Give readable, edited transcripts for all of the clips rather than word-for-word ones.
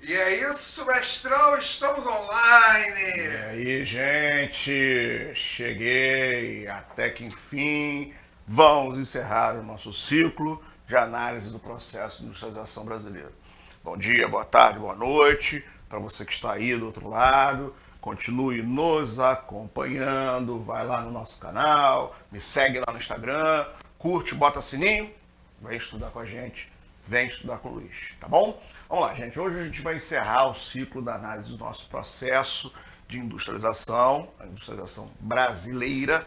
E é isso, mestrão, estamos online! E aí, gente, cheguei, até que enfim, vamos encerrar o nosso ciclo de análise do processo de industrialização brasileiro. Bom dia, boa tarde, boa noite, para você que está aí do outro lado, continue nos acompanhando, vai lá no nosso canal, me segue lá no Instagram, curte, bota sininho, vem estudar com a gente, vem estudar com o Luiz, tá bom? Vamos lá, gente. Hoje a gente vai encerrar o ciclo da análise do nosso processo de industrialização, a industrialização brasileira.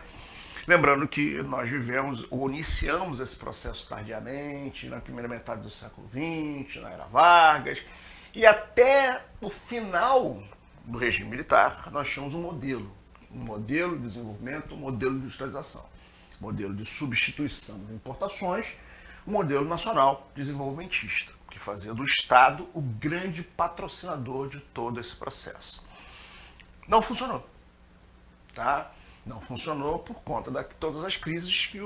Lembrando que nós vivemos ou iniciamos esse processo tardiamente, na primeira metade do século XX, na era Vargas, e até o final do regime militar nós tínhamos um modelo de desenvolvimento, um modelo de industrialização, modelo de substituição de importações, um modelo nacional desenvolvimentista, que fazia do Estado o grande patrocinador de todo esse processo. Não funcionou, tá? Não funcionou por conta de todas as crises que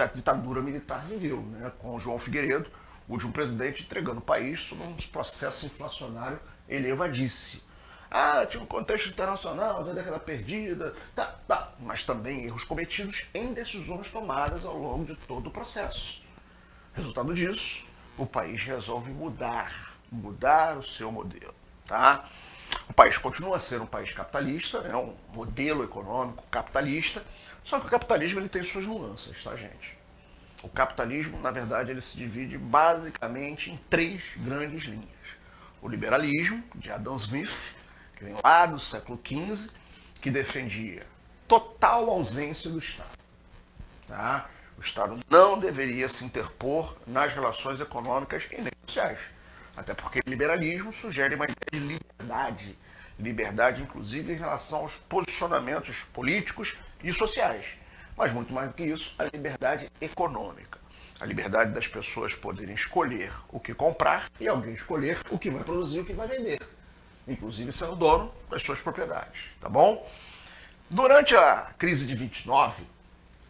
a ditadura militar viveu, né? Com o João Figueiredo, o último presidente, entregando o país sob um processo inflacionário elevadíssimo. Ah, tinha um contexto internacional, da década perdida, tá, mas também erros cometidos em decisões tomadas ao longo de todo o processo. Resultado disso, o país resolve mudar o seu modelo, tá? O país continua a ser um país capitalista, é um modelo econômico capitalista, só que o capitalismo ele tem suas nuances, tá, gente? O capitalismo, na verdade, ele se divide basicamente em três grandes linhas. O liberalismo, de Adam Smith, que vem lá do século XV, que defendia total ausência do Estado, tá? O Estado não deveria se interpor nas relações econômicas e nem sociais. Até porque o liberalismo sugere uma ideia de liberdade. Liberdade, inclusive, em relação aos posicionamentos políticos e sociais. Mas, muito mais do que isso, a liberdade econômica. A liberdade das pessoas poderem escolher o que comprar e alguém escolher o que vai produzir e o que vai vender. Inclusive sendo dono das suas propriedades. Tá bom? Durante a crise de 29,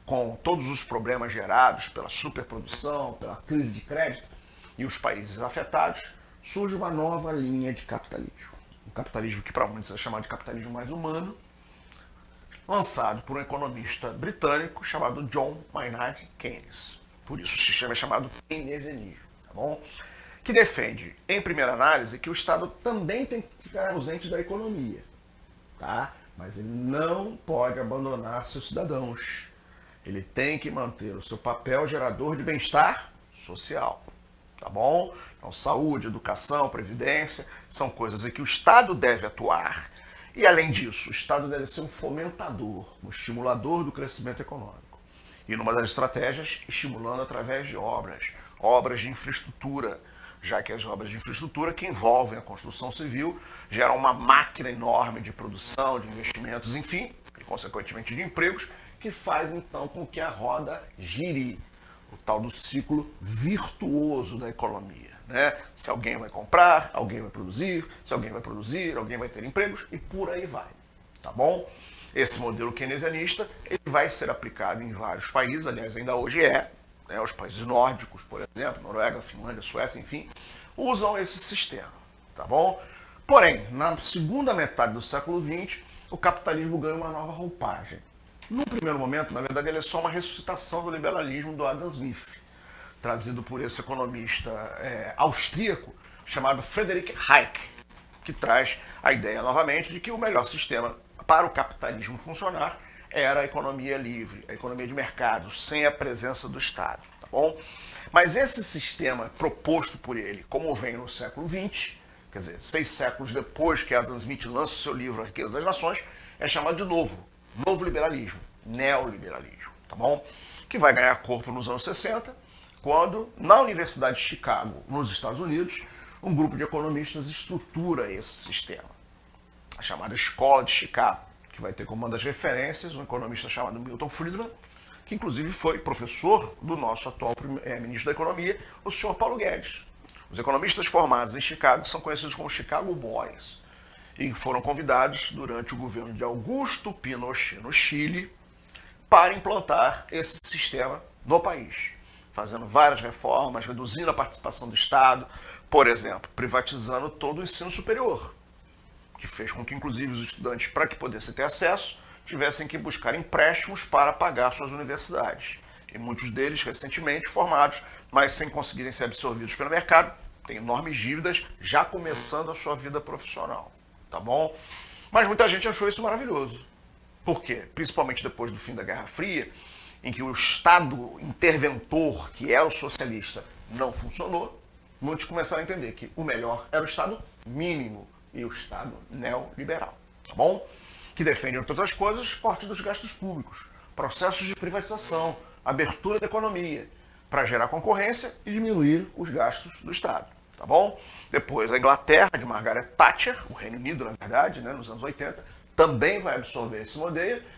com todos os problemas gerados pela superprodução, pela crise de crédito e os países afetados, surge uma nova linha de capitalismo. Um capitalismo que para muitos é chamado de capitalismo mais humano, lançado por um economista britânico chamado John Maynard Keynes. Por isso o sistema é chamado keynesianismo, tá bom? Que defende, em primeira análise, que o Estado também tem que ficar ausente da economia, tá? Mas ele não pode abandonar seus cidadãos. Ele tem que manter o seu papel gerador de bem-estar social, tá bom? Então, saúde, educação, previdência, são coisas em que o Estado deve atuar. E, além disso, o Estado deve ser um fomentador, um estimulador do crescimento econômico. E, numa das estratégias, estimulando através de obras de infraestrutura, já que as obras de infraestrutura que envolvem a construção civil geram uma máquina enorme de produção, de investimentos, enfim, e, consequentemente, de empregos, que faz então com que a roda gire, o tal do ciclo virtuoso da economia, né? Se alguém vai comprar, alguém vai produzir, se alguém vai produzir, alguém vai ter empregos e por aí vai, tá bom? Esse modelo keynesianista ele vai ser aplicado em vários países, aliás ainda hoje né? Os países nórdicos, por exemplo, Noruega, Finlândia, Suécia, enfim, usam esse sistema, tá bom? Porém, na segunda metade do século XX, o capitalismo ganha uma nova roupagem. No primeiro momento, na verdade, ele é só uma ressuscitação do liberalismo do Adam Smith, trazido por esse economista austríaco chamado Friedrich Hayek, que traz a ideia novamente de que o melhor sistema para o capitalismo funcionar era a economia livre, a economia de mercado, sem a presença do Estado, tá bom? Mas esse sistema proposto por ele, como vem no século XX, quer dizer, 6 séculos depois que Adam Smith lança o seu livro A Riqueza das Nações, é chamado de novo liberalismo, neoliberalismo, tá bom? Que vai ganhar corpo nos anos 60, quando, na Universidade de Chicago, nos Estados Unidos, um grupo de economistas estrutura esse sistema, a chamada Escola de Chicago, que vai ter como uma das referências um economista chamado Milton Friedman, que inclusive foi professor do nosso atual ministro da Economia, o senhor Paulo Guedes. Os economistas formados em Chicago são conhecidos como Chicago Boys, e foram convidados durante o governo de Augusto Pinochet no Chile para implantar esse sistema no país, fazendo várias reformas, reduzindo a participação do Estado, Por exemplo, privatizando todo o ensino superior, que fez com que, inclusive, os estudantes, para que pudessem ter acesso, tivessem que buscar empréstimos para pagar suas universidades. E muitos deles, recentemente formados, mas sem conseguirem ser absorvidos pelo mercado, têm enormes dívidas, já começando a sua vida profissional. Tá bom? Mas muita gente achou isso maravilhoso. Por quê? Principalmente depois do fim da Guerra Fria, em que o Estado interventor, que era o socialista, não funcionou, muitos começaram a entender que o melhor era o Estado mínimo e o Estado neoliberal, tá bom? Que defende, entre outras coisas, corte dos gastos públicos, processos de privatização, abertura da economia, para gerar concorrência e diminuir os gastos do Estado, tá bom? Depois, a Inglaterra, de Margaret Thatcher, o Reino Unido, na verdade, né, nos anos 80, também vai absorver esse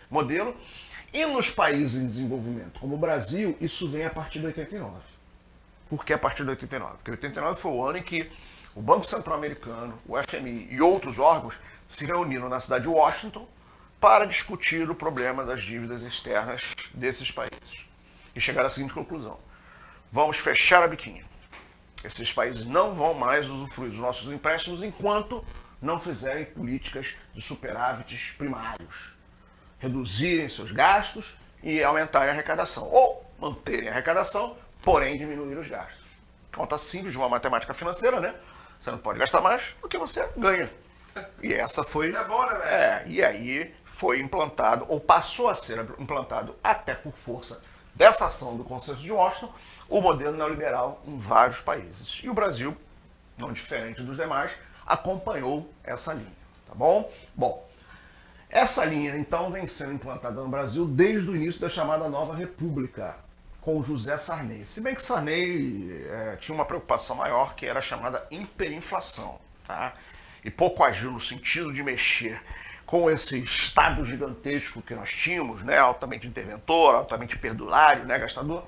modelo. E nos países em desenvolvimento, como o Brasil, isso vem a partir de 89. Por que a partir de 89? Porque 89 foi o ano em que o Banco Central Americano, o FMI e outros órgãos se reuniram na cidade de Washington para discutir o problema das dívidas externas desses países. E chegaram à seguinte conclusão: vamos fechar a biquinha. Esses países não vão mais usufruir dos nossos empréstimos enquanto não fizerem políticas de superávites primários, reduzirem seus gastos e aumentarem a arrecadação. Ou manterem a arrecadação, porém diminuir os gastos. Conta simples de uma matemática financeira, né? Você não pode gastar mais do que você ganha. E essa foi... É bom, né, velho? E aí foi implantado, ou passou a ser implantado até por força dessa ação do Consenso de Washington, o modelo neoliberal em vários países. E o Brasil, não diferente dos demais, acompanhou essa linha, tá bom? Bom, essa linha, então, vem sendo implantada no Brasil desde o início da chamada Nova República, com José Sarney. Se bem que Sarney tinha uma preocupação maior, que era a chamada hiperinflação, tá? E pouco agiu no sentido de mexer com esse Estado gigantesco que nós tínhamos, né, altamente interventor, altamente perdulário, né, gastador,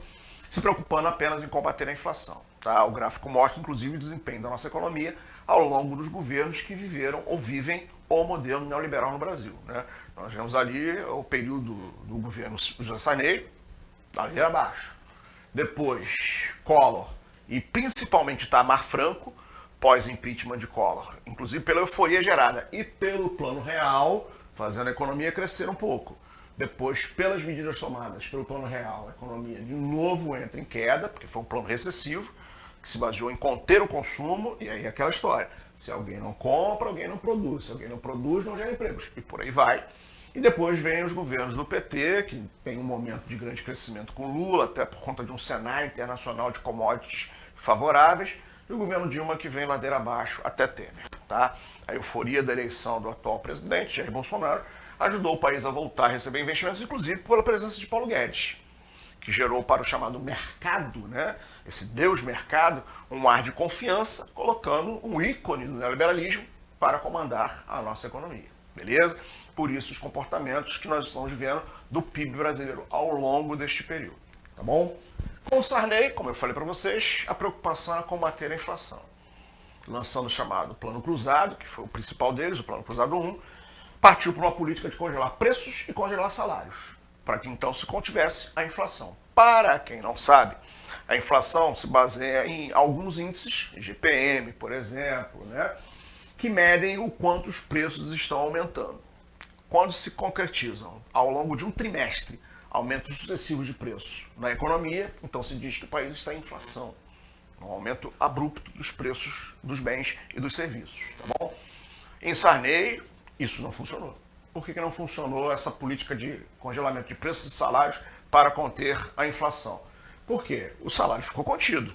se preocupando apenas em combater a inflação. Tá? O gráfico mostra, inclusive, o desempenho da nossa economia ao longo dos governos que viveram ou vivem o modelo neoliberal no Brasil. Né? Nós vemos ali o período do governo José Sarney, da ladeira abaixo. Depois, Collor e principalmente Itamar Franco, pós-impeachment de Collor, inclusive pela euforia gerada e pelo plano real, fazendo a economia crescer um pouco. Depois, pelas medidas tomadas pelo plano real, a economia de novo entra em queda, porque foi um plano recessivo, que se baseou em conter o consumo, e aí aquela história. Se alguém não compra, alguém não produz. Se alguém não produz, não gera empregos. E por aí vai. E depois vem os governos do PT, que tem um momento de grande crescimento com Lula, até por conta de um cenário internacional de commodities favoráveis, e o governo Dilma, que vem ladeira abaixo até Temer. Tá? A euforia da eleição do atual presidente, Jair Bolsonaro, ajudou o país a voltar a receber investimentos, inclusive pela presença de Paulo Guedes, que gerou para o chamado mercado, né, esse Deus mercado, um ar de confiança, colocando um ícone do neoliberalismo para comandar a nossa economia. Beleza? Por isso os comportamentos que nós estamos vendo do PIB brasileiro ao longo deste período. Tá bom? Com o Sarney, como eu falei para vocês, a preocupação era combater a inflação. Lançando o chamado Plano Cruzado, que foi o principal deles, o Plano Cruzado 1, partiu para uma política de congelar preços e congelar salários, para que então se contivesse a inflação. Para quem não sabe, a inflação se baseia em alguns índices, IGPM, por exemplo, né, que medem o quanto os preços estão aumentando. Quando se concretizam ao longo de um trimestre aumentos sucessivos de preços na economia, então se diz que o país está em inflação, um aumento abrupto dos preços dos bens e dos serviços. Tá bom? Em Sarney, isso não funcionou. Por que não funcionou essa política de congelamento de preços e salários para conter a inflação? Porque o salário ficou contido.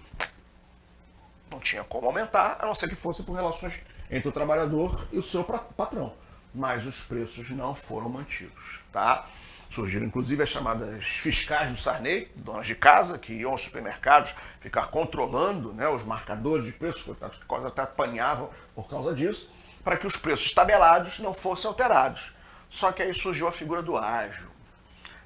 Não tinha como aumentar, a não ser que fosse por relações entre o trabalhador e o seu patrão. Mas os preços não foram mantidos. Tá? Surgiram inclusive as chamadas fiscais do Sarney, donas de casa, que iam aos supermercados ficar controlando, né, os marcadores de preços, coitados, que quase até apanhavam por causa disso, para que os preços tabelados não fossem alterados. Só que aí surgiu a figura do ágio.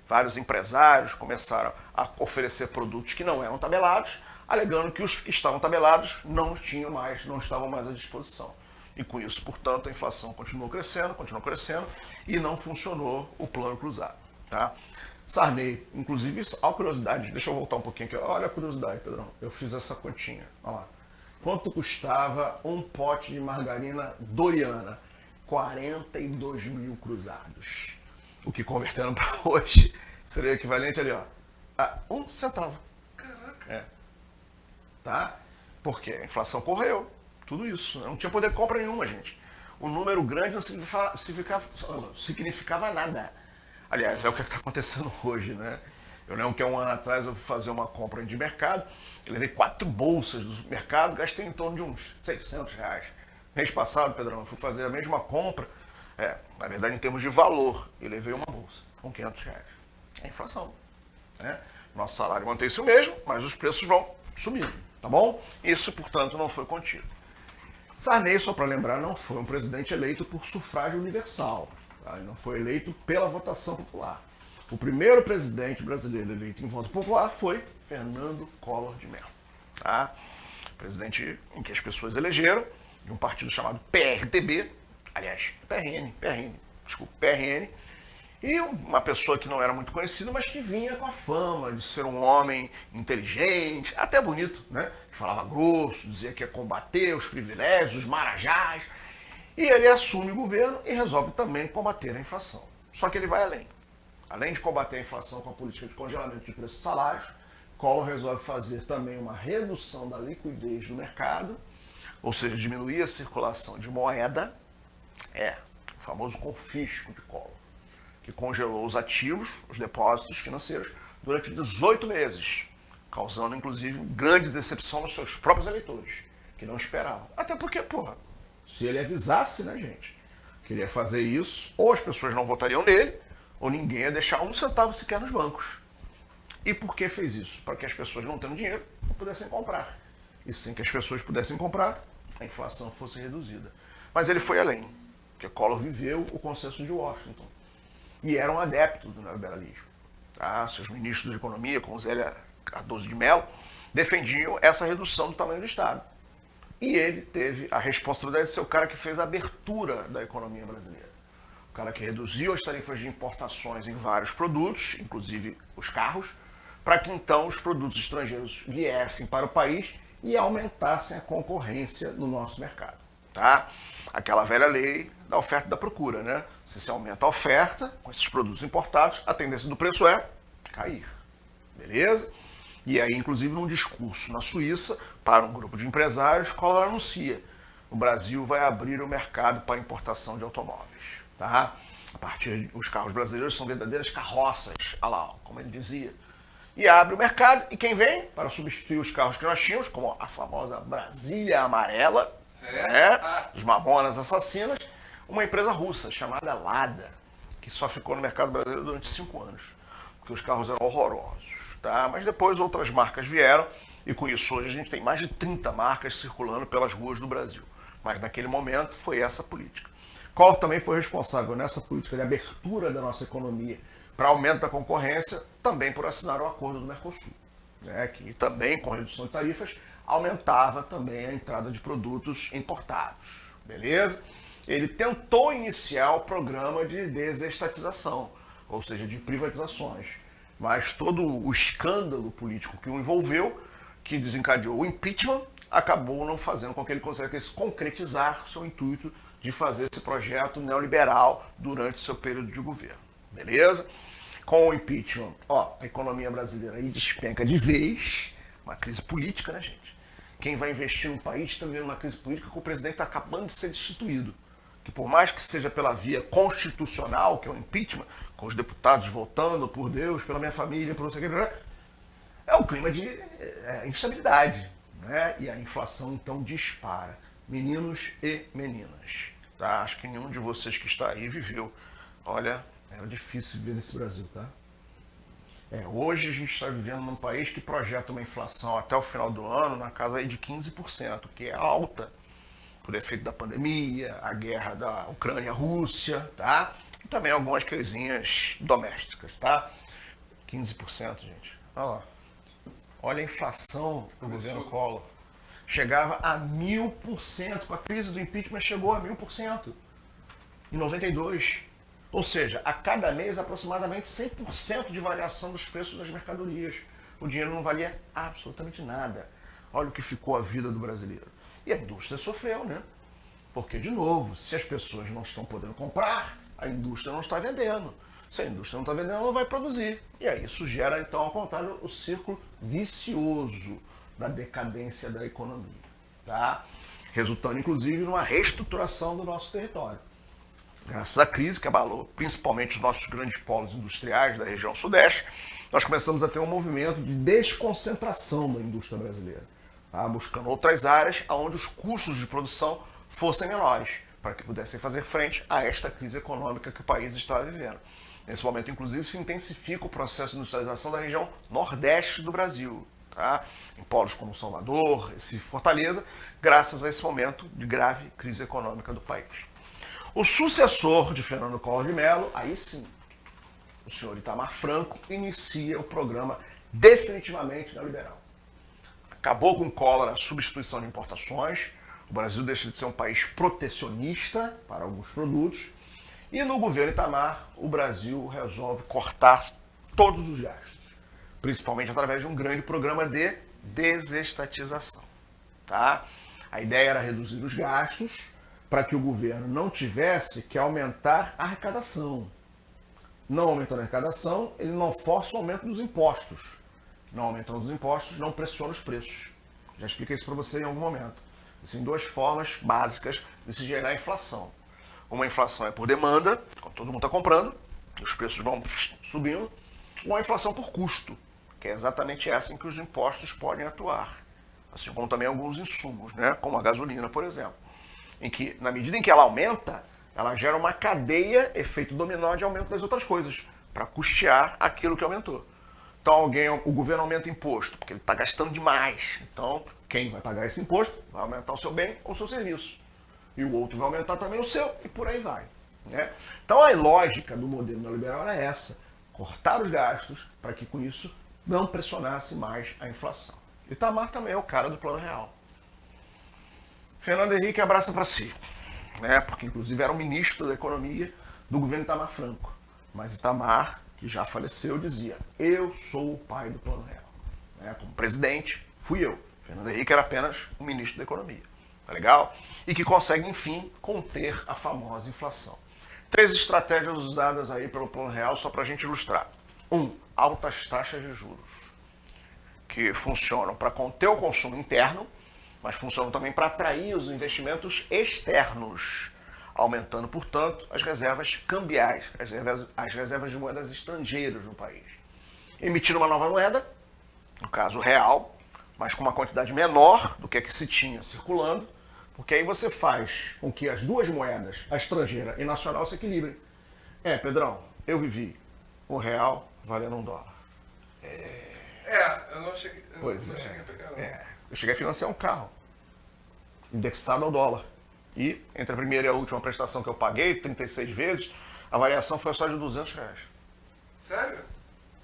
Vários empresários começaram a oferecer produtos que não eram tabelados, alegando que os que estavam tabelados não estavam mais à disposição. E com isso, portanto, a inflação continuou crescendo e não funcionou o plano cruzado. Tá? Sarney, inclusive, olha a curiosidade, deixa eu voltar um pouquinho aqui, olha a curiosidade, Pedrão, eu fiz essa continha, olha lá. quanto custava um pote de margarina Doriana? 42 mil cruzados. O que convertendo para hoje seria equivalente ali, ó, a 1 centavo. Caraca. É. Tá? Porque a inflação correu, tudo isso. Não tinha poder de compra nenhuma, gente. O número grande não significava nada. Aliás, é o que está acontecendo hoje, né? Eu lembro que há um ano atrás eu fui fazer uma compra de mercado, eu levei 4 bolsas do mercado, gastei em torno de uns R$ 600. Mês passado, Pedrão, eu fui fazer a mesma compra, na verdade em termos de valor, e levei uma bolsa com R$ 500. É inflação. Né? Nosso salário mantém-se o mesmo, mas os preços vão subindo, tá bom? Isso, portanto, não foi contido. Sarney, só para lembrar, não foi um presidente eleito por sufrágio universal. Tá? Ele não foi eleito pela votação popular. O primeiro presidente brasileiro eleito em voto popular foi Fernando Collor de Mello. Tá? Presidente em que as pessoas elegeram, de um partido chamado PRTB, aliás, PRN, e uma pessoa que não era muito conhecida, mas que vinha com a fama de ser um homem inteligente, até bonito, né? Que falava grosso, dizia que ia combater os privilégios, os marajás. E ele assume o governo e resolve também combater a inflação. Só que ele vai além. Além de combater a inflação com a política de congelamento de preços de salários, Collor resolve fazer também uma redução da liquidez do mercado, ou seja, diminuir a circulação de moeda, o famoso confisco de Collor, que congelou os ativos, os depósitos financeiros, durante 18 meses, causando, inclusive, grande decepção nos seus próprios eleitores, que não esperavam. Até porque, se ele avisasse, né, gente, que ele ia fazer isso, ou as pessoas não votariam nele, ou ninguém ia deixar 1 centavo sequer nos bancos. E por que fez isso? Para que as pessoas não tendo dinheiro não pudessem comprar. E sem que as pessoas pudessem comprar, a inflação fosse reduzida. Mas ele foi além, porque Collor viveu o consenso de Washington. E era um adepto do neoliberalismo. Tá? Seus ministros de economia, como Zélia Cardoso de Mello, defendiam essa redução do tamanho do Estado. E ele teve a responsabilidade de ser o cara que fez a abertura da economia brasileira. O cara que reduziu as tarifas de importações em vários produtos, inclusive os carros, para que então os produtos estrangeiros viessem para o país e aumentassem a concorrência no nosso mercado. Tá? Aquela velha lei da oferta e da procura, né? Se se aumenta a oferta com esses produtos importados, a tendência do preço é cair. Beleza? E aí, inclusive, num discurso na Suíça, para um grupo de empresários, Collor anuncia: o Brasil vai abrir o mercado para importação de automóveis. Tá? A partir os carros brasileiros são verdadeiras carroças, olha lá, como ele dizia. E abre o mercado, e quem vem para substituir os carros que nós tínhamos, como a famosa Brasília Amarela, dos Mamonas Assassinas, uma empresa russa chamada Lada, que só ficou no mercado brasileiro durante 5 anos, porque os carros eram horrorosos. Tá? Mas depois outras marcas vieram, e com isso hoje a gente tem mais de 30 marcas circulando pelas ruas do Brasil. Mas naquele momento foi essa política. Collor também foi responsável nessa política de abertura da nossa economia para aumento da concorrência, também por assinar o acordo do Mercosul, né, que também, com redução de tarifas, aumentava também a entrada de produtos importados. Beleza? Ele tentou iniciar o programa de desestatização, ou seja, de privatizações, mas todo o escândalo político que o envolveu, que desencadeou o impeachment, acabou não fazendo com que ele conseguisse concretizar seu intuito de fazer esse projeto neoliberal durante seu período de governo. Beleza? Com o impeachment, a economia brasileira aí despenca de vez, uma crise política, né, gente? Quem vai investir no país está vivendo uma crise política que o presidente está acabando de ser destituído. Que por mais que seja pela via constitucional, que é o impeachment, com os deputados votando por Deus, pela minha família, por não sei o que, é um clima de instabilidade, né? E a inflação então dispara. Meninos e meninas, tá? Acho que nenhum de vocês que está aí viveu. Olha, era difícil viver nesse Brasil, tá? Hoje a gente está vivendo num país que projeta uma inflação até o final do ano na casa aí de 15%, que é alta, por efeito da pandemia, a guerra da Ucrânia-Rússia, tá? E também algumas coisinhas domésticas, tá? 15%, gente. Olha lá. Olha a inflação do governo Collor. Chegava a 1000%. Com a crise do impeachment chegou a 1000%. Em 92. Ou seja, a cada mês aproximadamente 100% de variação dos preços das mercadorias. O dinheiro não valia absolutamente nada. olha o que ficou a vida do brasileiro. E a indústria sofreu, né? Porque, de novo, se as pessoas não estão podendo comprar, a indústria não está vendendo. Se a indústria não está vendendo, ela não vai produzir. E aí isso gera, então, ao contrário, o círculo vicioso da decadência da economia. Tá? Resultando, inclusive, numa reestruturação do nosso território. Graças à crise que abalou principalmente os nossos grandes polos industriais da região sudeste, nós começamos a ter um movimento de desconcentração da indústria brasileira, tá? Buscando outras áreas onde os custos de produção fossem menores, para que pudessem fazer frente a esta crise econômica que o país estava vivendo. Nesse momento, inclusive, se intensifica o processo de industrialização da região nordeste do Brasil, tá? Em polos como Salvador, Recife, Fortaleza, graças a esse momento de grave crise econômica do país. O sucessor de Fernando Collor de Mello, aí sim, o senhor Itamar Franco, inicia o programa definitivamente neoliberal. Acabou com o Collor a substituição de importações, o Brasil deixa de ser um país protecionista para alguns produtos, e no governo Itamar, o Brasil resolve cortar todos os gastos, principalmente através de um grande programa de desestatização. Tá? A ideia era reduzir os gastos para que o governo não tivesse que aumentar a arrecadação. Não aumentando a arrecadação, ele não força o aumento dos impostos. Não aumentando os impostos, não pressiona os preços. Já expliquei isso para você em algum momento. Existem duas formas básicas de se gerar inflação. Uma inflação é por demanda, quando todo mundo está comprando, os preços vão subindo, ou a inflação por custo, que é exatamente essa em que os impostos podem atuar. Assim como também alguns insumos, né? Como a gasolina, por exemplo. Em que, na medida em que ela aumenta, ela gera uma cadeia, efeito dominó de aumento das outras coisas, para custear aquilo que aumentou. Então o governo aumenta imposto, porque ele está gastando demais. Então, quem vai pagar esse imposto vai aumentar o seu bem ou o seu serviço. E o outro vai aumentar também o seu, e por aí vai. Né? Então a lógica do modelo neoliberal era essa, cortar os gastos para que com isso não pressionasse mais a inflação. Itamar também é o cara do Plano Real. Fernando Henrique abraça para si, né? Porque inclusive era o ministro da Economia do governo Itamar Franco. Mas Itamar, que já faleceu, dizia, eu sou o pai do Plano Real. Né? Como presidente, fui eu. Fernando Henrique era apenas o ministro da Economia. Tá legal? E que consegue, enfim, conter a famosa inflação. 3 estratégias usadas aí pelo Plano Real, só para a gente ilustrar. 1. Altas taxas de juros, que funcionam para conter o consumo interno, mas funcionam também para atrair os investimentos externos, aumentando, portanto, as reservas cambiais, as reservas de moedas estrangeiras no país. Emitir uma nova moeda, no caso real, mas com uma quantidade menor do que a que se tinha circulando, porque aí você faz com que as duas moedas, a estrangeira e nacional, se equilibrem. Pedrão, eu vivi o real valendo $1. Eu não cheguei. Pois não é. cheguei a pegar, não. Eu cheguei a financiar um carro, indexado ao dólar. E entre a primeira e a última prestação que eu paguei, 36 vezes, a variação foi só de R$200. Sério?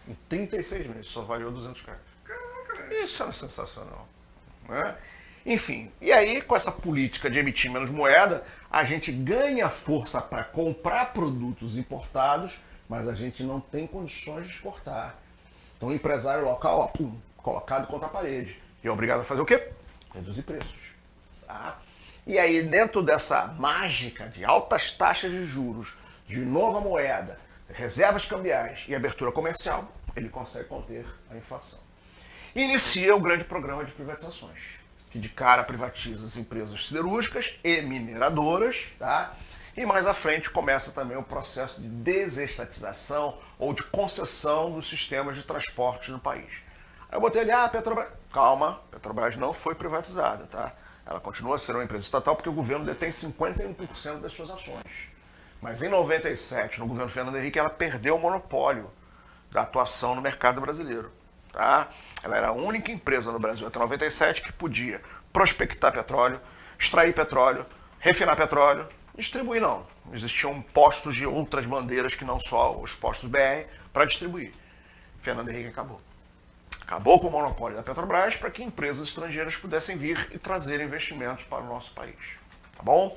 Em 36 meses, só variou R$200. Caraca, velho. Isso é sensacional. Né? Enfim, e aí com essa política de emitir menos moeda, a gente ganha força para comprar produtos importados, mas a gente não tem condições de exportar. Então o empresário local, colocado contra a parede. E é obrigado a fazer o quê? Reduzir preços. Tá? E aí dentro dessa mágica de altas taxas de juros, de nova moeda, reservas cambiais e abertura comercial, ele consegue conter a inflação. Inicia o grande programa de privatizações, que de cara privatiza as empresas siderúrgicas e mineradoras, tá? E mais à frente começa também o processo de desestatização ou de concessão dos sistemas de transporte no país. Aí eu botei ali, Petrobras. Calma, Petrobras não foi privatizada, tá? Ela continua a ser uma empresa estatal porque o governo detém 51% das suas ações. Mas em 97, no governo Fernando Henrique, ela perdeu o monopólio da atuação no mercado brasileiro. Tá? Ela era a única empresa no Brasil até 97 que podia prospectar petróleo, extrair petróleo, refinar petróleo, distribuir não. Existiam postos de outras bandeiras que não só os postos BR para distribuir. Fernando Henrique acabou. Acabou com o monopólio da Petrobras para que empresas estrangeiras pudessem vir e trazer investimentos para o nosso país. Tá bom?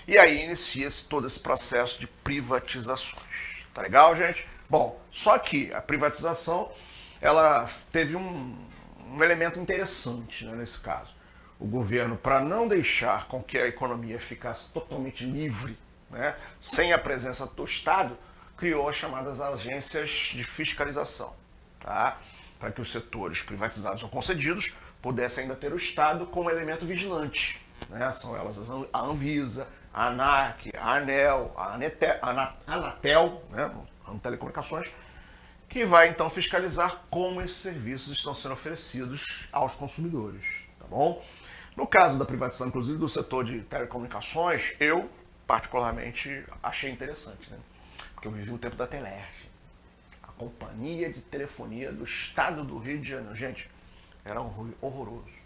E aí inicia-se todo esse processo de privatizações. Tá legal, gente? Bom, só que a privatização ela teve um um elemento interessante, né, nesse caso. O governo, para não deixar com que a economia ficasse totalmente livre, né, sem a presença do Estado, criou as chamadas agências de fiscalização, tá? Para que os setores privatizados ou concedidos pudessem ainda ter o Estado como elemento vigilante. Né? São elas a Anvisa, a ANAC, a ANEEL, a Anatel, né, no Telecomunicações, que vai então fiscalizar como esses serviços estão sendo oferecidos aos consumidores, tá bom? No caso da privatização, inclusive, do setor de telecomunicações, eu particularmente achei interessante, né? Porque eu vivi o tempo da Telerge, a companhia de telefonia do estado do Rio de Janeiro. Gente, era horroroso.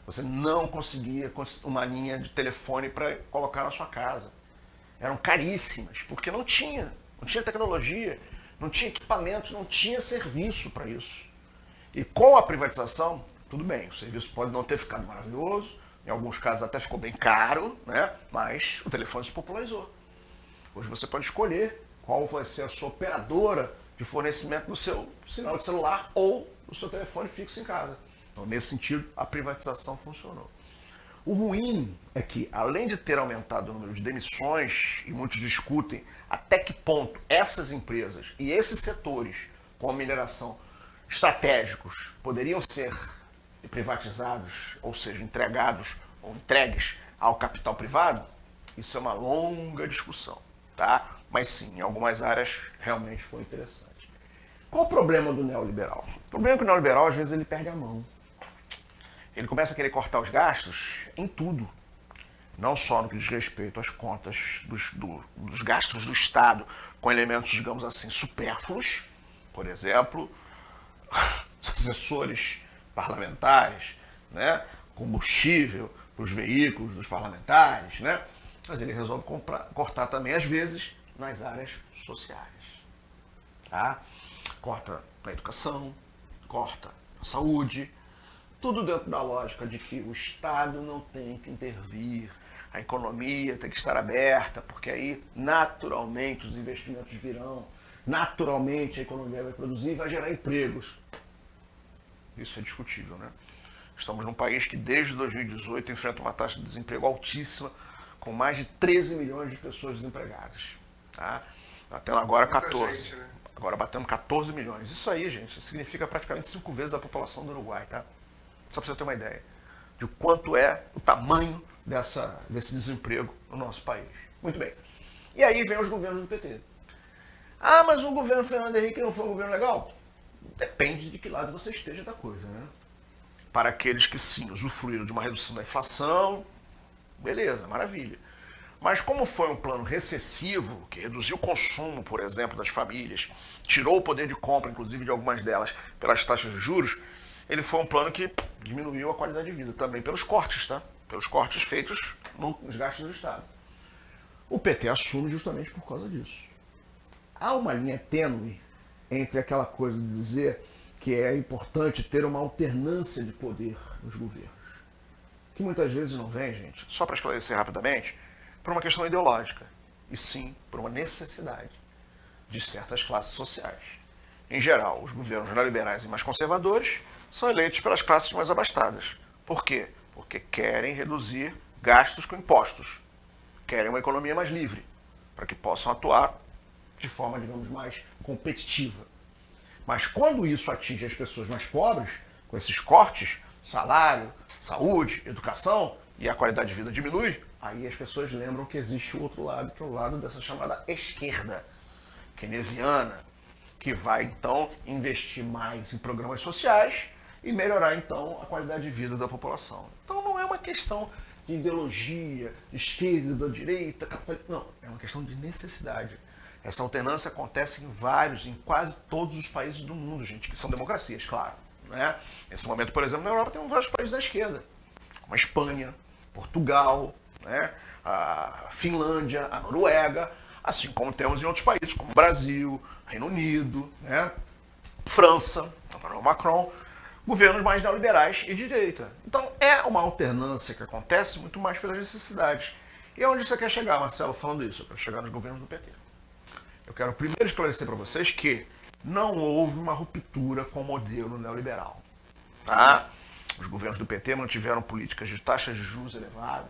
Você não conseguia uma linha de telefone para colocar na sua casa. Eram caríssimas, porque não tinha tecnologia, não tinha equipamentos, não tinha serviço para isso. E com a privatização, tudo bem, o serviço pode não ter ficado maravilhoso, em alguns casos até ficou bem caro, né? Mas o telefone se popularizou. Hoje você pode escolher qual vai ser a sua operadora de fornecimento do seu sinal de celular ou do seu telefone fixo em casa. Então, nesse sentido, a privatização funcionou. O ruim é que, além de ter aumentado o número de demissões, e muitos discutem até que ponto essas empresas e esses setores com a mineração estratégicos poderiam ser privatizados, ou seja, entregados ou entregues ao capital privado, isso é uma longa discussão, tá? Mas sim, em algumas áreas realmente foi interessante. Qual o problema do neoliberal? O problema é que o neoliberal, às vezes, ele perde a mão. Ele começa a querer cortar os gastos em tudo. Não só no que diz respeito às contas dos gastos do Estado com elementos, digamos assim, supérfluos, por exemplo, assessores parlamentares, né? Combustível para os veículos dos parlamentares, né? Mas ele resolve cortar também, às vezes, nas áreas sociais. Tá? Corta na educação, corta na saúde, tudo dentro da lógica de que o Estado não tem que intervir, a economia tem que estar aberta, porque aí, naturalmente, os investimentos virão, naturalmente a economia vai produzir e vai gerar empregos. Isso é discutível, né? Estamos num país que desde 2018 enfrenta uma taxa de desemprego altíssima, com mais de 13 milhões de pessoas desempregadas. Tá? Batendo agora 14. Gente, né? Agora batemos 14 milhões. Isso aí, gente, significa praticamente 5 vezes a população do Uruguai, tá? Só para você ter uma ideia de quanto é o tamanho desse desemprego no nosso país. Muito bem. E aí vem os governos do PT. Ah, mas o governo Fernando Henrique não foi um governo legal? Depende de que lado você esteja da coisa, né? Para aqueles que sim usufruíram de uma redução da inflação, beleza, maravilha. Mas como foi um plano recessivo, que reduziu o consumo, por exemplo, das famílias, tirou o poder de compra, inclusive, de algumas delas, pelas taxas de juros, ele foi um plano que diminuiu a qualidade de vida, também pelos cortes, tá? Pelos cortes feitos nos gastos do Estado. O PT assume justamente por causa disso. Há uma linha tênue entre aquela coisa de dizer que é importante ter uma alternância de poder nos governos, que muitas vezes não vem, gente, só para esclarecer rapidamente, por uma questão ideológica, e sim por uma necessidade de certas classes sociais. Em geral, os governos neoliberais e mais conservadores são eleitos pelas classes mais abastadas. Por quê? Porque querem reduzir gastos com impostos, querem uma economia mais livre, para que possam atuar de forma, digamos, mais competitiva. Mas quando isso atinge as pessoas mais pobres, com esses cortes, salário, saúde, educação, e a qualidade de vida diminui, aí as pessoas lembram que existe o outro lado, que é o lado dessa chamada esquerda keynesiana, que vai então investir mais em programas sociais e melhorar então a qualidade de vida da população. Então não é uma questão de ideologia, de esquerda, direita, católica, não, é uma questão de necessidade. Essa alternância acontece em quase todos os países do mundo, gente, que são democracias, claro. Né? Nesse momento, por exemplo, na Europa tem vários países da esquerda, como a Espanha, Portugal, né? A Finlândia, a Noruega, assim como temos em outros países, como o Brasil, Reino Unido, né? França, Emmanuel Macron, governos mais neoliberais e de direita. Então é uma alternância que acontece muito mais pelas necessidades. E aonde você quer chegar, Marcelo, falando isso? Eu quero chegar nos governos do PT. Eu quero primeiro esclarecer para vocês que não houve uma ruptura com o modelo neoliberal. Tá? Os governos do PT mantiveram políticas de taxas de juros elevadas,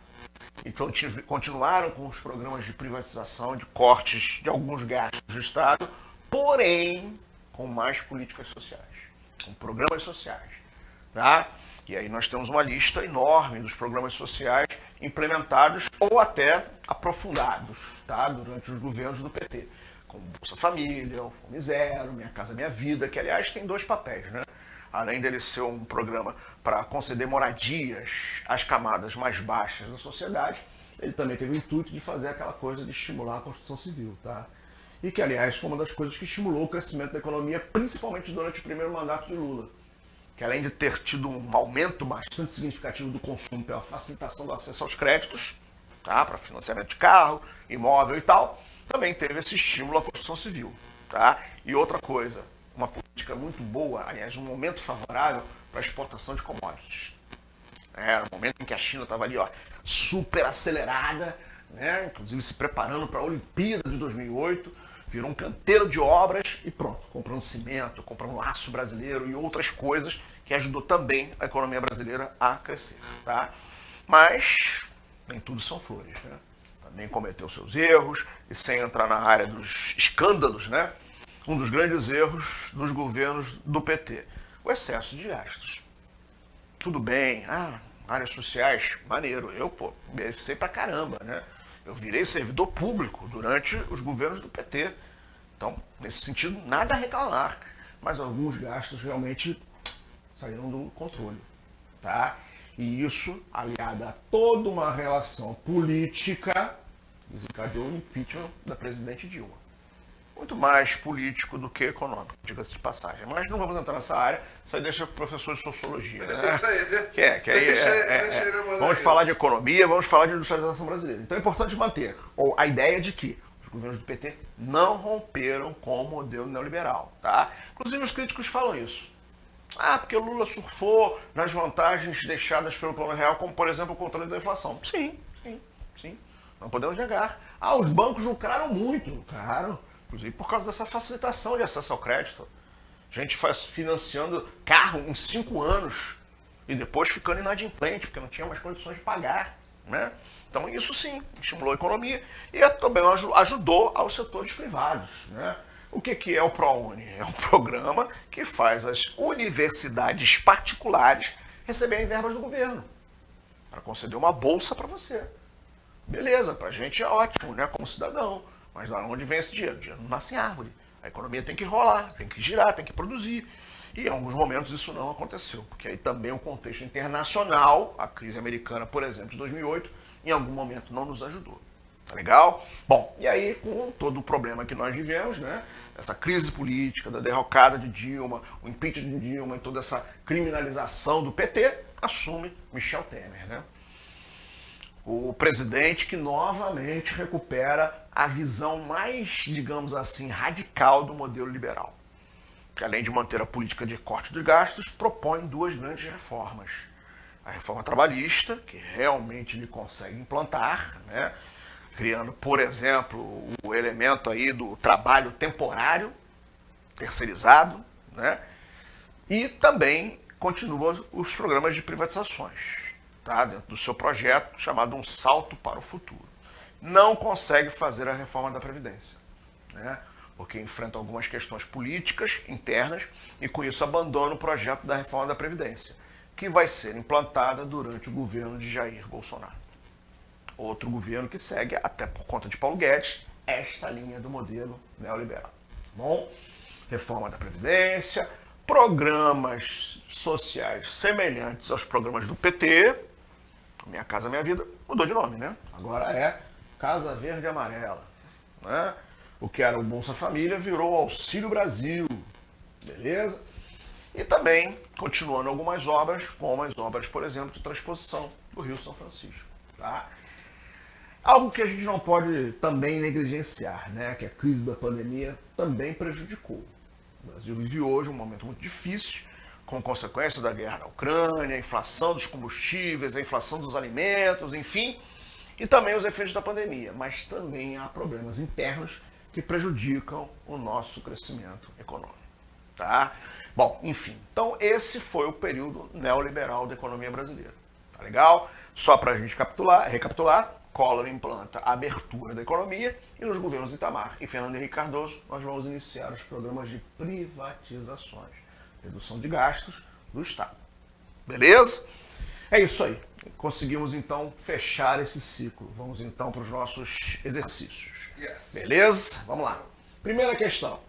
então continuaram com os programas de privatização, de cortes de alguns gastos do Estado, porém com mais políticas sociais, com programas sociais. Tá? E aí nós temos uma lista enorme dos programas sociais implementados ou até aprofundados, tá? Durante os governos do PT, como Bolsa Família, o Fome Zero, Minha Casa Minha Vida, que aliás tem dois papéis, né? Além dele ser um programa para conceder moradias às camadas mais baixas da sociedade, ele também teve o intuito de fazer aquela coisa de estimular a construção civil, tá? E que, aliás, foi uma das coisas que estimulou o crescimento da economia, principalmente durante o primeiro mandato de Lula, que além de ter tido um aumento bastante significativo do consumo pela facilitação do acesso aos créditos, tá? Para financiamento de carro, imóvel e tal, também teve esse estímulo à construção civil, tá? E outra coisa, uma política muito boa, aliás, um momento favorável para a exportação de commodities. Era um momento em que a China estava ali, ó, super acelerada, né? Inclusive se preparando para a Olimpíada de 2008, virou um canteiro de obras e pronto, comprando cimento, comprando aço brasileiro e outras coisas que ajudou também a economia brasileira a crescer, tá? Mas nem tudo são flores, né? Também cometeu seus erros e sem entrar na área dos escândalos, né? Um dos grandes erros dos governos do PT, o excesso de gastos. Tudo bem, áreas sociais, maneiro, eu, beneficiei pra caramba, né? Eu virei servidor público durante os governos do PT. Então, nesse sentido, nada a reclamar. Mas alguns gastos realmente saíram do controle, tá? E isso, aliado a toda uma relação política, desencadeou o impeachment da presidente Dilma. Muito mais político do que econômico, diga-se de passagem. Mas não vamos entrar nessa área, isso aí deixa o professor de sociologia, né? Isso aí, né? Vamos falar de economia, vamos falar de industrialização brasileira. Então é importante manter a ideia de que os governos do PT não romperam com o modelo neoliberal, tá? Inclusive os críticos falam isso. Porque o Lula surfou nas vantagens deixadas pelo Plano Real, como por exemplo o controle da inflação. Sim. Não podemos negar. Os bancos lucraram muito, lucraram. Inclusive por causa dessa facilitação de acesso ao crédito. Gente financiando carro em 5 anos e depois ficando inadimplente, porque não tinha mais condições de pagar, né? Então isso sim, estimulou a economia e também ajudou aos setores privados, né? O que é o ProUni? É um programa que faz as universidades particulares receberem verbas do governo para conceder uma bolsa para você. Beleza, pra gente é ótimo, né, como cidadão. Mas de onde vem esse dinheiro? O dinheiro não nasce em árvore. A economia tem que rolar, tem que girar, tem que produzir. E em alguns momentos isso não aconteceu, porque aí também o contexto internacional, a crise americana, por exemplo, de 2008, em algum momento não nos ajudou. Tá legal? Bom, e aí com todo o problema que nós vivemos, né? Essa crise política, da derrocada de Dilma, o impeachment de Dilma e toda essa criminalização do PT, assume Michel Temer, né? O presidente que novamente recupera a visão mais, digamos assim, radical do modelo liberal. Que além de manter a política de corte dos gastos, propõe 2 grandes reformas. A reforma trabalhista, que realmente ele consegue implantar, né? Criando, por exemplo, o elemento aí do trabalho temporário, terceirizado, né? E também continua os programas de privatizações. Tá, dentro do seu projeto chamado Um Salto para o Futuro. Não consegue fazer a reforma da Previdência, né? Porque enfrenta algumas questões políticas internas e com isso abandona o projeto da reforma da Previdência, que vai ser implantada durante o governo de Jair Bolsonaro. Outro governo que segue, até por conta de Paulo Guedes, esta linha do modelo neoliberal. Bom, reforma da Previdência, programas sociais semelhantes aos programas do PT, Minha Casa Minha Vida, mudou de nome, né? Agora é Casa Verde e Amarela, né? O que era o Bolsa Família virou Auxílio Brasil, beleza? E também continuando algumas obras, como as obras, por exemplo, de transposição do Rio São Francisco, tá? Algo que a gente não pode também negligenciar, né? Que a crise da pandemia também prejudicou. O Brasil vive hoje um momento muito difícil, com consequência da guerra na Ucrânia, a inflação dos combustíveis, a inflação dos alimentos, enfim, e também os efeitos da pandemia. Mas também há problemas internos que prejudicam o nosso crescimento econômico. tá? Bom, enfim, então esse foi o período neoliberal da economia brasileira, tá legal? Só para a gente recapitular, Collor implanta a abertura da economia e nos governos Itamar e Fernando Henrique Cardoso nós vamos iniciar os programas de privatizações, redução de gastos do Estado. Beleza? É isso aí. Conseguimos então fechar esse ciclo. Vamos então para os nossos exercícios. Yes. Beleza? Vamos lá. Primeira questão.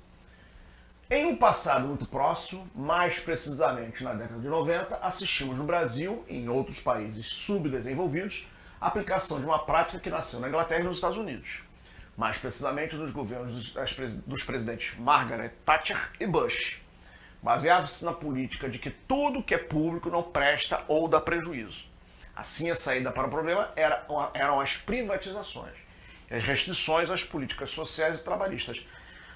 Em um passado muito próximo, mais precisamente na década de 90, assistimos no Brasil e em outros países subdesenvolvidos a aplicação de uma prática que nasceu na Inglaterra e nos Estados Unidos. Mais precisamente nos governos dos presidentes Margaret Thatcher e Bush. Baseava-se na política de que tudo que é público não presta ou dá prejuízo. Assim, a saída para o problema eram as privatizações e as restrições às políticas sociais e trabalhistas.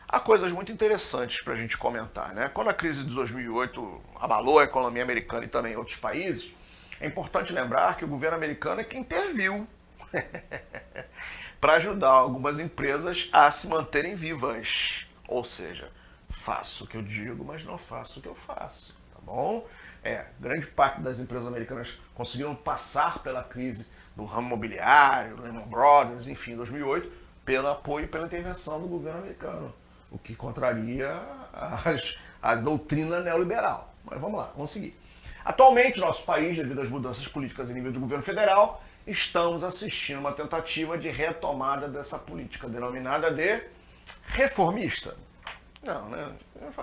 Há coisas muito interessantes para a gente comentar, né? Quando a crise de 2008 abalou a economia americana e também outros países, é importante lembrar que o governo americano é que interviu para ajudar algumas empresas a se manterem vivas. Ou seja, faço o que eu digo, mas não faço o que eu faço, tá bom? Grande parte das empresas americanas conseguiram passar pela crise do ramo imobiliário, Lehman Brothers, enfim, 2008, pelo apoio e pela intervenção do governo americano, o que contraria a doutrina neoliberal. Mas vamos lá, vamos seguir. Atualmente, nosso país, devido às mudanças políticas em nível do governo federal, estamos assistindo uma tentativa de retomada dessa política, denominada de reformista. Não, né?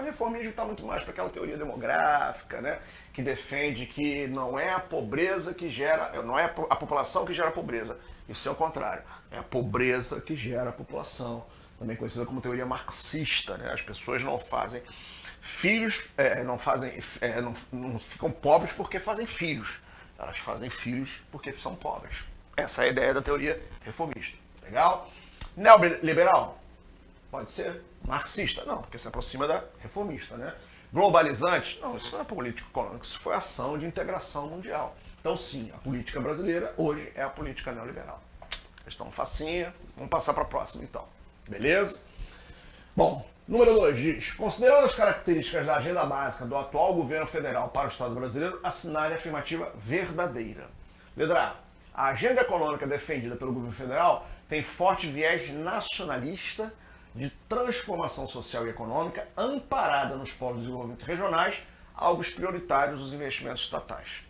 Reformismo está muito mais para aquela teoria demográfica, né? Que defende que não é a pobreza que gera, não é a população que gera a pobreza. Isso é o contrário. É a pobreza que gera a população. Também conhecida como teoria marxista, né? As pessoas não fazem filhos, não ficam pobres porque fazem filhos. Elas fazem filhos porque são pobres. Essa é a ideia da teoria reformista. Legal? Neoliberal? Pode ser. Marxista? Não, porque se aproxima da reformista, né? Globalizante? Não, isso não é política econômica, isso foi ação de integração mundial. Então, sim, a política brasileira hoje é a política neoliberal. Questão facinha, vamos passar para a próxima, então. Beleza? Bom, número 2 diz: considerando as características da agenda básica do atual governo federal para o Estado brasileiro, assinale a afirmativa verdadeira. Letra A. A agenda econômica defendida pelo governo federal tem forte viés nacionalista, de transformação social e econômica, amparada nos polos de desenvolvimento regionais, alvos prioritários dos investimentos estatais.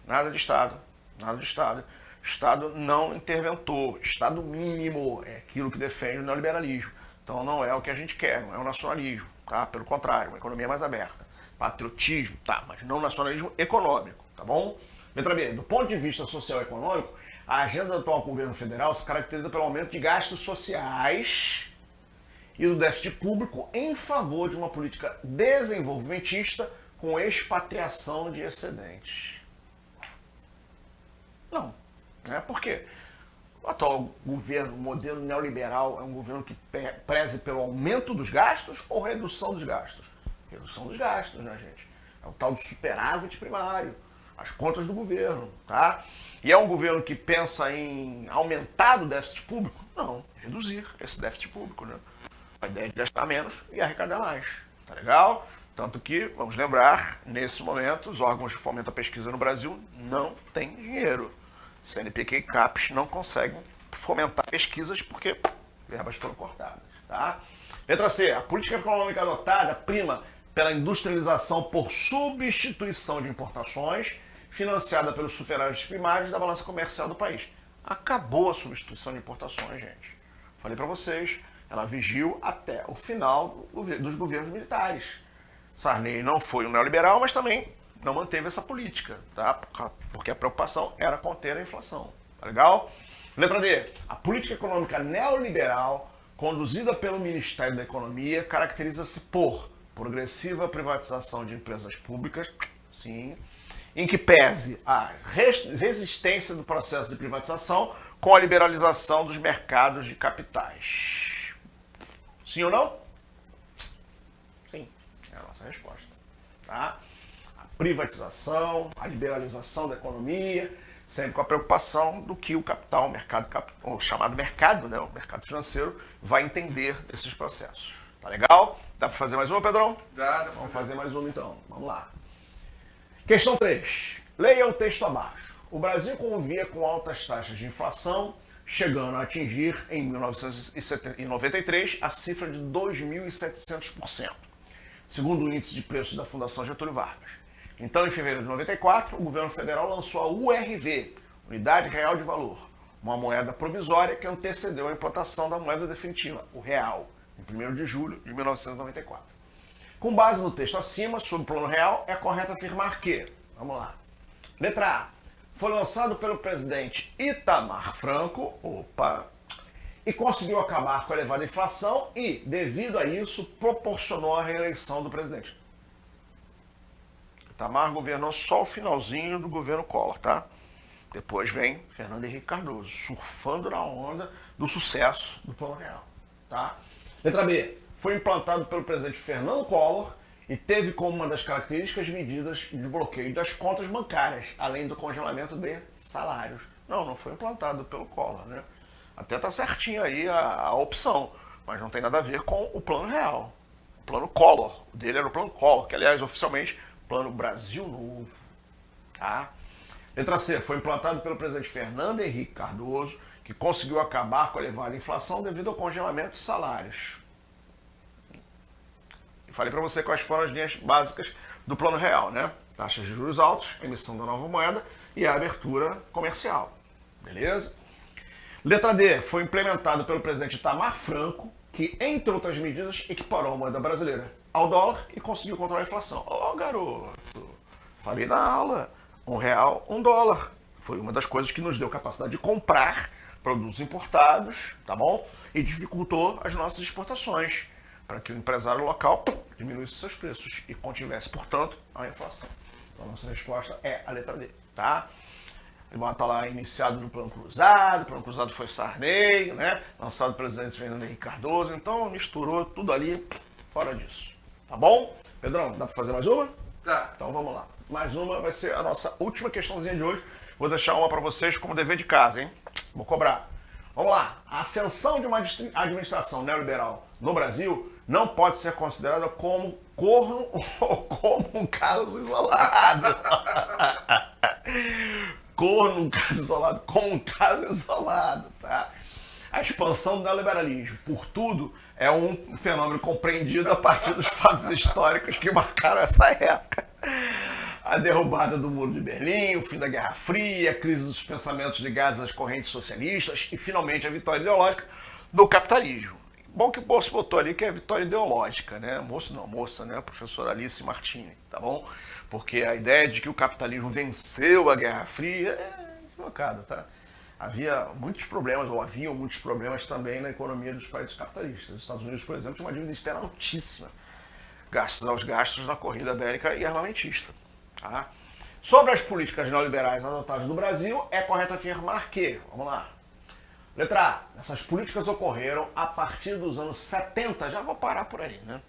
Nada de Estado, nada de Estado. Estado não interventor, Estado mínimo, é aquilo que defende o neoliberalismo. Então não é o que a gente quer, não é o nacionalismo, tá? Pelo contrário, uma economia mais aberta. Patriotismo, tá, mas não nacionalismo econômico, tá bom? Letra B, do ponto de vista social e econômico, a agenda do atual governo federal se caracteriza pelo aumento de gastos sociais e do déficit público em favor de uma política desenvolvimentista com expatriação de excedentes. Não. Por quê? O atual governo, o modelo neoliberal, é um governo que preze pelo aumento dos gastos ou redução dos gastos? Redução dos gastos, né, gente? É o tal do superávit primário, as contas do governo, tá? E é um governo que pensa em aumentar o déficit público? Não, reduzir esse déficit público, né? A ideia é de gastar menos e arrecadar mais, tá legal? Tanto que, vamos lembrar, nesse momento, os órgãos de fomento à pesquisa no Brasil não têm dinheiro. CNPq e CAPES não conseguem fomentar pesquisas porque verbas foram cortadas, tá? Letra C. A política econômica adotada prima pela industrialização por substituição de importações, financiada pelos superávites primários da balança comercial do país. Acabou a substituição de importações, gente. Falei para vocês, ela vigiu até o final dos governos militares. Sarney não foi um neoliberal, mas também não manteve essa política, tá? Porque a preocupação era conter a inflação, tá legal? Letra D. A política econômica neoliberal, conduzida pelo Ministério da Economia, caracteriza-se por progressiva privatização de empresas públicas, sim, em que pese a resistência do processo de privatização com a liberalização dos mercados de capitais. Sim ou não? Sim, é a nossa resposta, tá? Privatização, a liberalização da economia, sempre com a preocupação do que o capital, o chamado mercado, né, o mercado financeiro, vai entender desses processos. Tá legal? Dá para fazer mais uma, Pedrão? Dá Vamos fazer mais uma então. Vamos lá. Questão 3. Leia o texto abaixo. O Brasil convivia com altas taxas de inflação, chegando a atingir, em 1993, a cifra de 2.700%, segundo o índice de preços da Fundação Getúlio Vargas. Então, em fevereiro de 94, o governo federal lançou a URV, Unidade Real de Valor, uma moeda provisória que antecedeu a implantação da moeda definitiva, o real, em 1º de julho de 1994. Com base no texto acima, sobre o plano real, é correto afirmar que, vamos lá, letra A, foi lançado pelo presidente Itamar Franco, e conseguiu acabar com a elevada inflação e, devido a isso, proporcionou a reeleição do presidente. Itamar governou só o finalzinho do governo Collor, tá? Depois vem Fernando Henrique Cardoso, surfando na onda do sucesso do Plano Real, tá? Letra B, foi implantado pelo presidente Fernando Collor e teve como uma das características medidas de bloqueio das contas bancárias, além do congelamento de salários. Não foi implantado pelo Collor, né? Até tá certinho aí a opção, mas não tem nada a ver com o Plano Real. O Plano Collor, o dele era o Plano Collor, que aliás, oficialmente, Plano Brasil Novo, tá? Letra C, foi implantado pelo presidente Fernando Henrique Cardoso, que conseguiu acabar com a elevada inflação devido ao congelamento de salários. E falei para você quais foram as linhas básicas do Plano Real, né? Taxas de juros altos, emissão da nova moeda e a abertura comercial. Beleza? Letra D, foi implementado pelo presidente Itamar Franco, que, entre outras medidas, equiparou a moeda brasileira ao dólar e conseguiu controlar a inflação. Garoto, falei na aula, R$1, $1. Foi uma das coisas que nos deu capacidade de comprar produtos importados, tá bom? E dificultou as nossas exportações, para que o empresário local diminuísse seus preços e contivesse, portanto, a inflação. Então, a nossa resposta é a letra D, tá? Ele está lá iniciado no Plano Cruzado, o Plano Cruzado foi Sarney, né? Lançado pelo presidente Fernando Henrique Cardoso, então misturou tudo ali fora disso, tá bom? Pedrão, dá para fazer mais uma? Tá. Então vamos lá. Mais uma vai ser a nossa última questãozinha de hoje. Vou deixar uma para vocês como dever de casa, hein? Vou cobrar. Vamos lá. A ascensão de uma administração neoliberal no Brasil não pode ser considerada como corno ou como um caso isolado. Corno, um caso isolado, como um caso isolado, tá? A expansão do neoliberalismo, por tudo, é um fenômeno compreendido a partir dos fatos históricos que marcaram essa época. A derrubada do Muro de Berlim, o fim da Guerra Fria, a crise dos pensamentos ligados às correntes socialistas e, finalmente, a vitória ideológica do capitalismo. Bom que o Bolso botou ali que é vitória ideológica, né? Moça, né? Professora Alice Martini, tá bom? Porque a ideia de que o capitalismo venceu a Guerra Fria é equivocada, tá? Haviam muitos problemas também na economia dos países capitalistas. Os Estados Unidos, por exemplo, tinha uma dívida externa altíssima, gastos aos gastos na corrida bélica e armamentista. Tá? Sobre as políticas neoliberais adotadas no Brasil, é correto afirmar que, vamos lá, letra A, essas políticas ocorreram a partir dos anos 70, já vou parar por aí, né?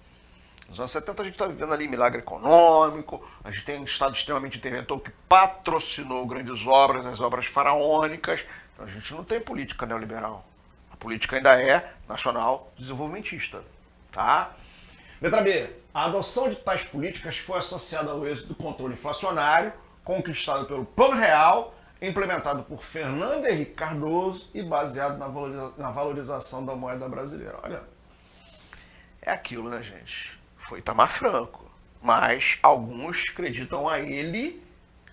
Nos anos 70 a gente está vivendo ali milagre econômico, a gente tem um Estado extremamente interventor que patrocinou grandes obras, as obras faraônicas, então a gente não tem política neoliberal. A política ainda é nacional desenvolvimentista, tá? Letra B, a adoção de tais políticas foi associada ao êxito do controle inflacionário conquistado pelo Plano Real, implementado por Fernando Henrique Cardoso e baseado na valorização da moeda brasileira. Olha, é aquilo, né, gente? Foi Itamar Franco, mas alguns acreditam a ele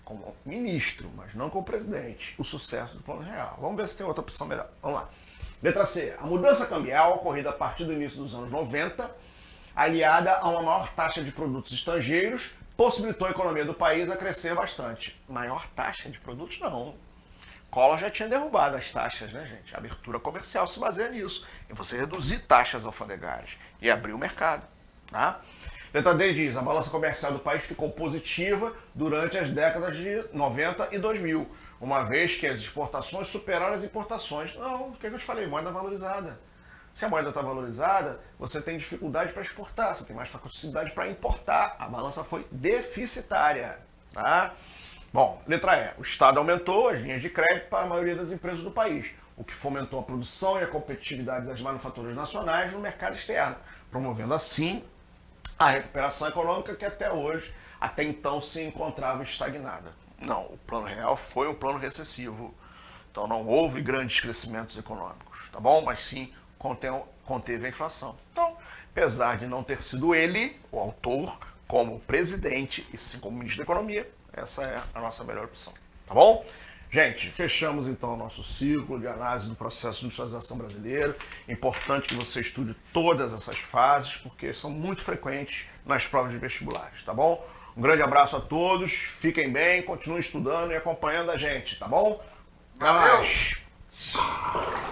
como ministro, mas não como presidente, o sucesso do Plano Real. Vamos ver se tem outra opção melhor. Vamos lá. Letra C. A mudança cambial ocorrida a partir do início dos anos 90, aliada a uma maior taxa de produtos estrangeiros, possibilitou a economia do país a crescer bastante. Maior taxa de produtos, não. Collor já tinha derrubado as taxas, né, gente? A abertura comercial se baseia nisso, em você reduzir taxas alfandegárias e abrir o mercado. Tá? Letra D diz, a balança comercial do país ficou positiva durante as décadas de 90 e 2000, uma vez que as exportações superaram as importações. Não, o que eu te falei? Moeda valorizada. Se a moeda está valorizada, você tem dificuldade para exportar, você tem mais facilidade para importar. A balança foi deficitária. Tá? Bom, letra E. O Estado aumentou as linhas de crédito para a maioria das empresas do país, o que fomentou a produção e a competitividade das manufaturas nacionais no mercado externo, promovendo assim a recuperação econômica que até hoje, até então, se encontrava estagnada. Não, o plano real foi um plano recessivo. Então não houve grandes crescimentos econômicos, tá bom? Mas sim conteve a inflação. Então, apesar de não ter sido ele, o autor, como presidente e sim como ministro da Economia, essa é a nossa melhor opção, tá bom? Gente, fechamos então o nosso ciclo de análise do processo de industrialização brasileiro. Importante que você estude todas essas fases, porque são muito frequentes nas provas de vestibulares, tá bom? Um grande abraço a todos, fiquem bem, continuem estudando e acompanhando a gente, tá bom? Até Valeu! mais!